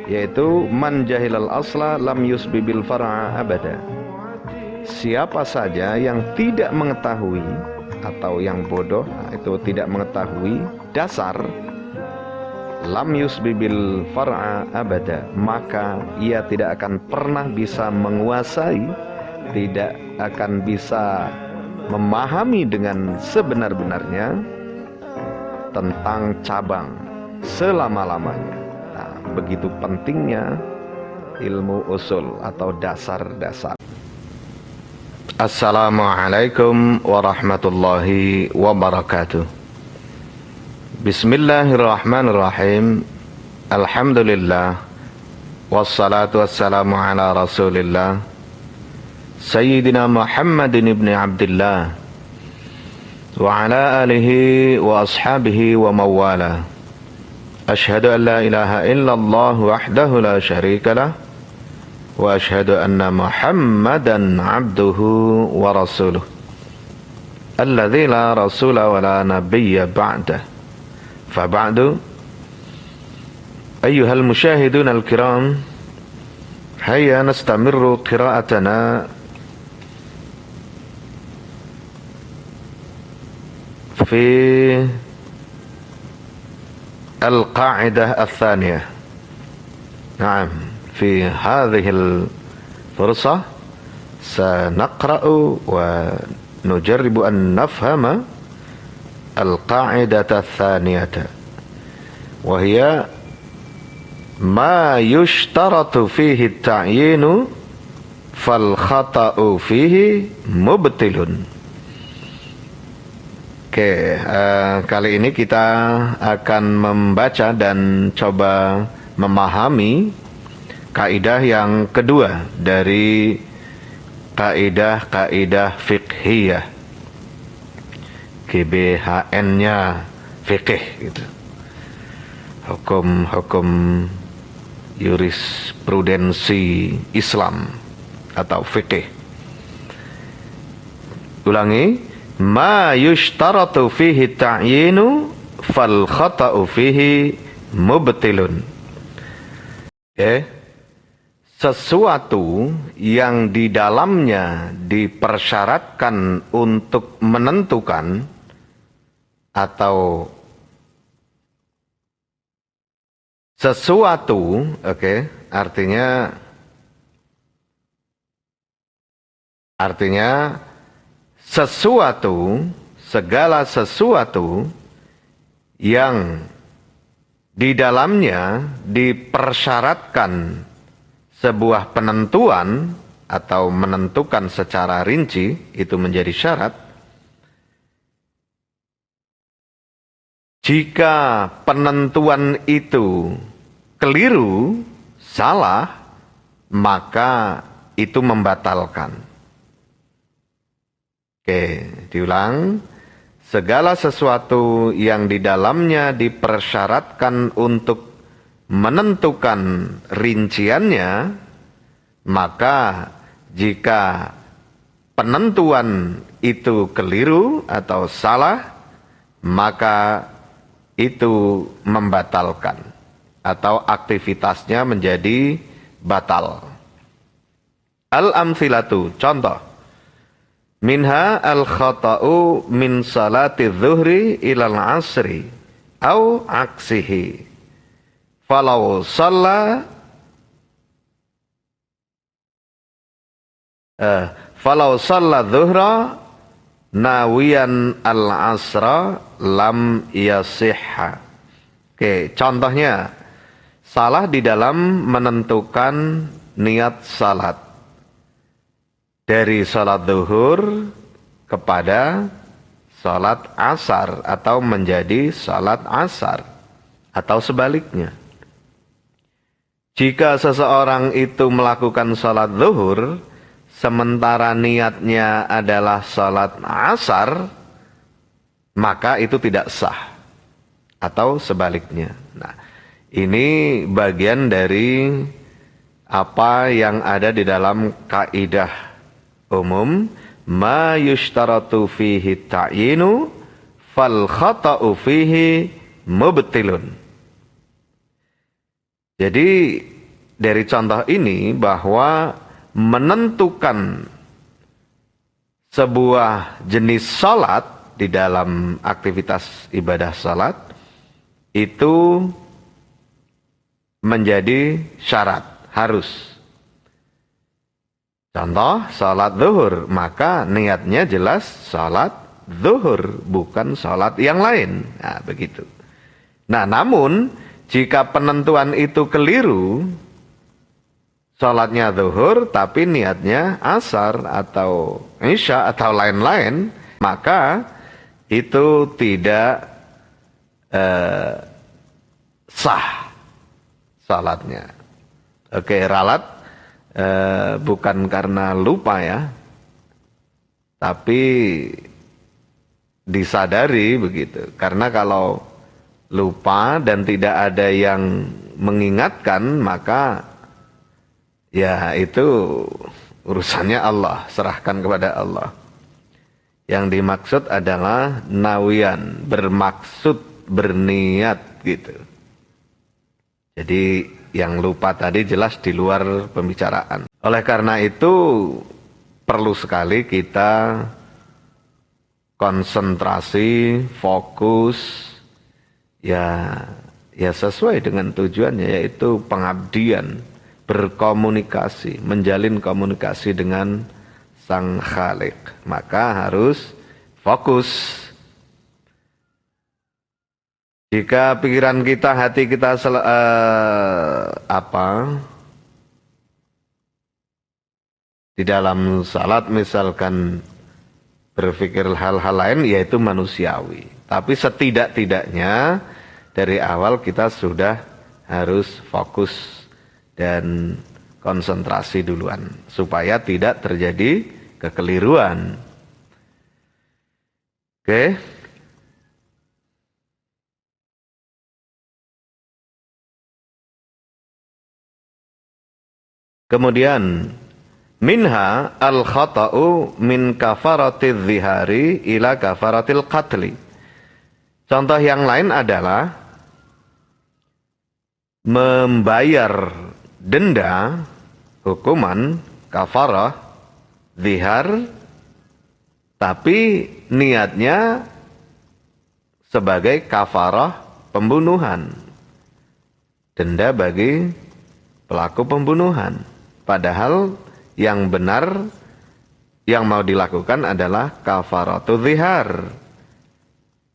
yaitu man jahilal asla lam yusbibil far'a abada. Siapa saja yang tidak mengetahui atau yang bodoh, itu tidak mengetahui dasar, lam yusbibil far'a abada, maka ia tidak akan pernah bisa menguasai, tidak akan bisa memahami dengan sebenar-benarnya tentang cabang selama-lamanya. Nah, begitu pentingnya ilmu usul atau dasar-dasar. Assalamualaikum warahmatullahi wabarakatuh. Bismillahirrahmanirrahim. Alhamdulillah. Wassalatu wassalamu ala rasulillah Sayyidina Muhammadin ibn Abdullah wa ala alihi wa ashabihi wa mawala. Ashhadu an la ilaha illallah wahdahu la syarika lah, wa ashhadu anna Muhammadan abduhu wa rasuluh alladzi la rasula wa la nabiyya ba'dah. Fa ba'du, ayyuhal musyahidun al-kiram, hayya nastamirru qira'atana fi al-qa'idah al-thaniyah. Naam, في هذه الفرصة سنقرأ ونجرب أن نفهم القاعدة الثانية، وهي ما يشترط فيه التعيين فالخطأ فيه مبطل. Kali ini kita akan membaca dan coba memahami kaidah yang kedua dari kaidah-kaidah fiqhiyah. GBHN-nya fikih gitu. Hukum-hukum jurisprudensi Islam atau fikih. Ulangi, ma yushtaratu fihi ta'yinu fal khata'u fihi mubtilun. Sesuatu yang di dalamnya dipersyaratkan untuk menentukan atau sesuatu, artinya sesuatu, segala sesuatu yang di dalamnya dipersyaratkan sebuah penentuan atau menentukan secara rinci, itu menjadi syarat. Jika penentuan itu keliru, salah, maka itu membatalkan. Diulang. Segala sesuatu yang di dalamnya dipersyaratkan untuk menentukan rinciannya, maka jika penentuan itu keliru atau salah, maka itu membatalkan atau aktivitasnya menjadi batal. Al-amthilatu, contoh. Minha al-khata'u min salati dhuhri ilal asri au aksihi. Falau shalla dhuhra nawiyan al-asra lam yasihha. Contohnya, salah di dalam menentukan niat salat dari salat zuhur kepada salat asar atau menjadi salat asar atau sebaliknya. Jika seseorang itu melakukan salat zuhur sementara niatnya adalah salat asar, maka itu tidak sah atau sebaliknya. Nah, ini bagian dari apa yang ada di dalam kaidah umum, ma yushtaratu fihi ta'yinu fal khata'u fihi mubtilun. Jadi dari contoh ini bahwa menentukan sebuah jenis salat di dalam aktivitas ibadah salat itu menjadi syarat, harus. Contoh, salat zuhur, maka niatnya jelas salat zuhur, bukan salat yang lain. Nah, begitu. Nah, namun jika penentuan itu keliru, salatnya zuhur tapi niatnya asar atau isya atau lain-lain, maka itu tidak sah salatnya. Oke, ralat bukan karena lupa ya, tapi disadari begitu. Karena kalau lupa dan tidak ada yang mengingatkan, maka ya itu urusannya Allah, serahkan kepada Allah. Yang dimaksud adalah nawian, bermaksud, berniat gitu. Jadi yang lupa tadi jelas di luar pembicaraan. Oleh karena itu perlu sekali kita konsentrasi, fokus, ya sesuai dengan tujuannya, yaitu pengabdian, berkomunikasi, menjalin komunikasi dengan Sang Khalik. Maka harus fokus. Jika pikiran kita, hati kita di dalam salat misalkan berpikir hal-hal lain, yaitu manusiawi. Tapi setidak-tidaknya dari awal kita sudah harus fokus dan konsentrasi duluan, supaya tidak terjadi kekeliruan. Oke. Kemudian minha al-khata'u min kafaratil zihari ila kafaratil qatli. Contoh yang lain adalah membayar denda, hukuman kafarah zihar, tapi niatnya sebagai kafarah pembunuhan, denda bagi pelaku pembunuhan. Padahal yang benar yang mau dilakukan adalah kafaratu zihar,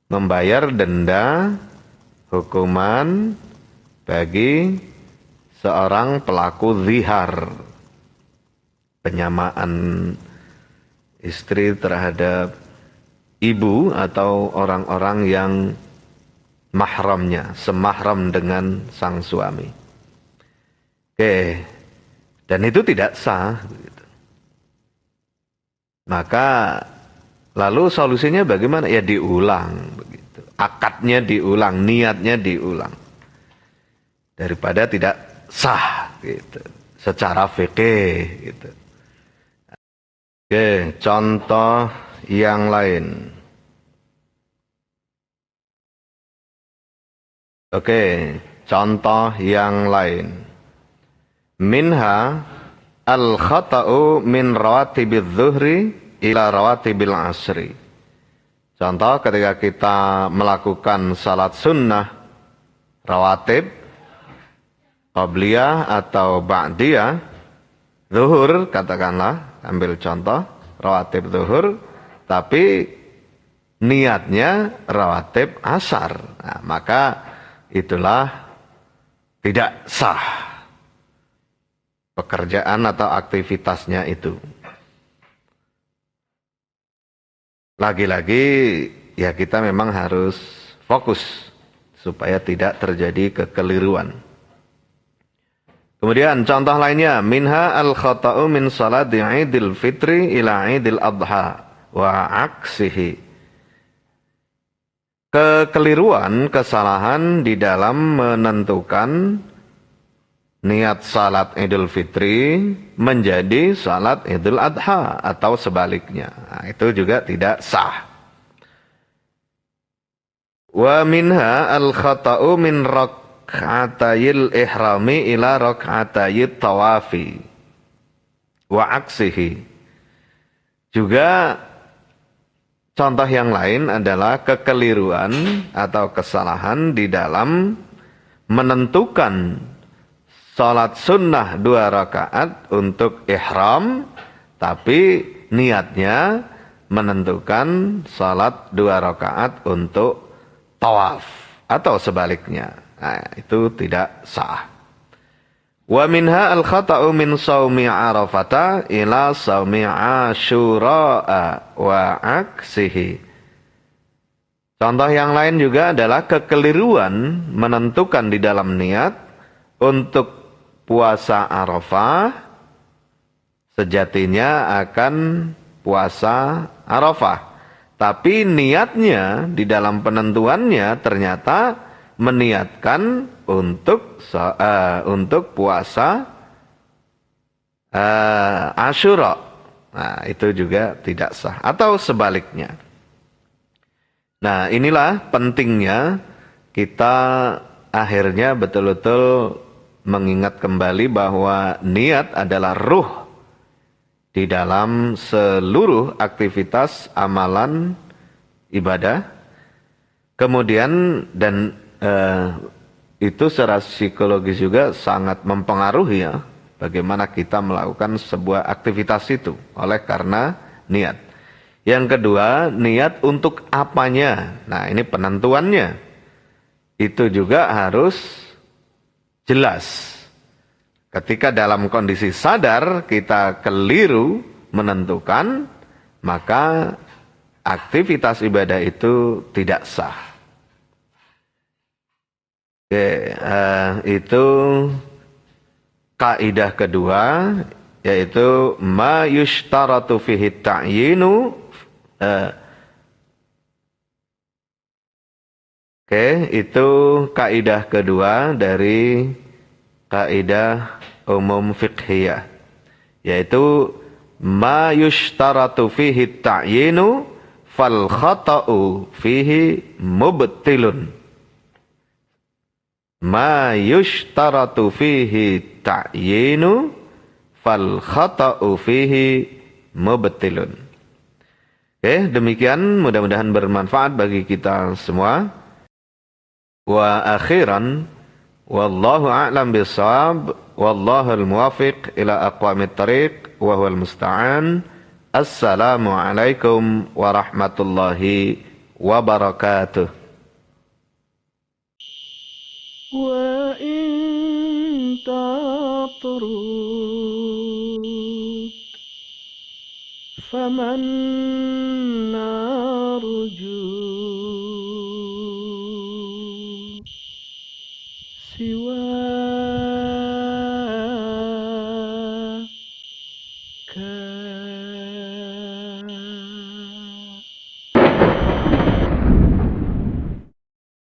membayar denda hukuman bagi seorang pelaku zihar, penyamaan istri terhadap ibu atau orang-orang yang mahramnya, semahram dengan sang suami. Oke, dan itu tidak sah. Maka lalu solusinya bagaimana? Ya diulang, begitu. Akadnya diulang, niatnya diulang, daripada tidak sah, gitu, secara fikih, gitu. Oke, contoh yang lain. Oke, contoh yang lain. Minha al-khata'u min rawatibil zuhri ila rawatibil asri. Contoh ketika kita melakukan salat sunnah rawatib, qabliyah atau ba'diyah, zuhur katakanlah, ambil contoh rawatib zuhur, tapi niatnya rawatib asar. Nah, maka itulah tidak sah pekerjaan atau aktivitasnya itu. Lagi-lagi ya kita memang harus fokus supaya tidak terjadi kekeliruan. Kemudian contoh lainnya, minha al-khata'u min salati Idul Fitri ila Idul Adha wa aksihi. Kekeliruan, kesalahan di dalam menentukan niat salat Idul Fitri menjadi salat Idul Adha atau sebaliknya. Nah, itu juga tidak sah. Wa minha al-khata'u min rak'atayil ihrami ila rak'atayit tawafi wa aksihi. Juga contoh yang lain adalah kekeliruan atau kesalahan di dalam menentukan sholat sunnah 2 rakaat untuk ihram, tapi niatnya menentukan sholat 2 rakaat untuk tawaf atau sebaliknya. Nah, itu tidak sah. Wa minha al-khata'u min saumi Arafata ila saumi Asyura'a wa aksihi. Contoh yang lain juga adalah kekeliruan menentukan di dalam niat untuk puasa Arafah, sejatinya akan puasa Arafah. Tapi niatnya di dalam penentuannya ternyata meniatkan untuk puasa Asyura. Nah, itu juga tidak sah atau sebaliknya. Nah, inilah pentingnya kita akhirnya betul-betul mengingat kembali bahwa niat adalah ruh di dalam seluruh aktivitas amalan ibadah. Kemudian itu secara psikologis juga sangat mempengaruhi ya bagaimana kita melakukan sebuah aktivitas itu oleh karena niat. Yang kedua, niat untuk apanya. Nah, ini penentuannya. Itu juga harus jelas. Ketika dalam kondisi sadar kita keliru menentukan, maka aktivitas ibadah itu tidak sah. Oke, itu kaidah kedua, yaitu ma yushtaratu fihi ta'yinu. Oke, itu kaidah kedua dari kaidah umum fiqhiyah, yaitu ma yushtaratu fihi ta'yinu fal khata'u fihi mubtilun. Ma yushtaratu fihi ta'yinu fal khata'u fihi mubtilun. Oke, demikian mudah-mudahan bermanfaat bagi kita semua. Wa akhiran, wallahu a'lam bishawab, wallahul muwafiq ila aqwamit thariq wa huwal musta'an. Assalamualaikum warahmatullahi wabarakatuh. وإن تطرد فمن نرجو سوى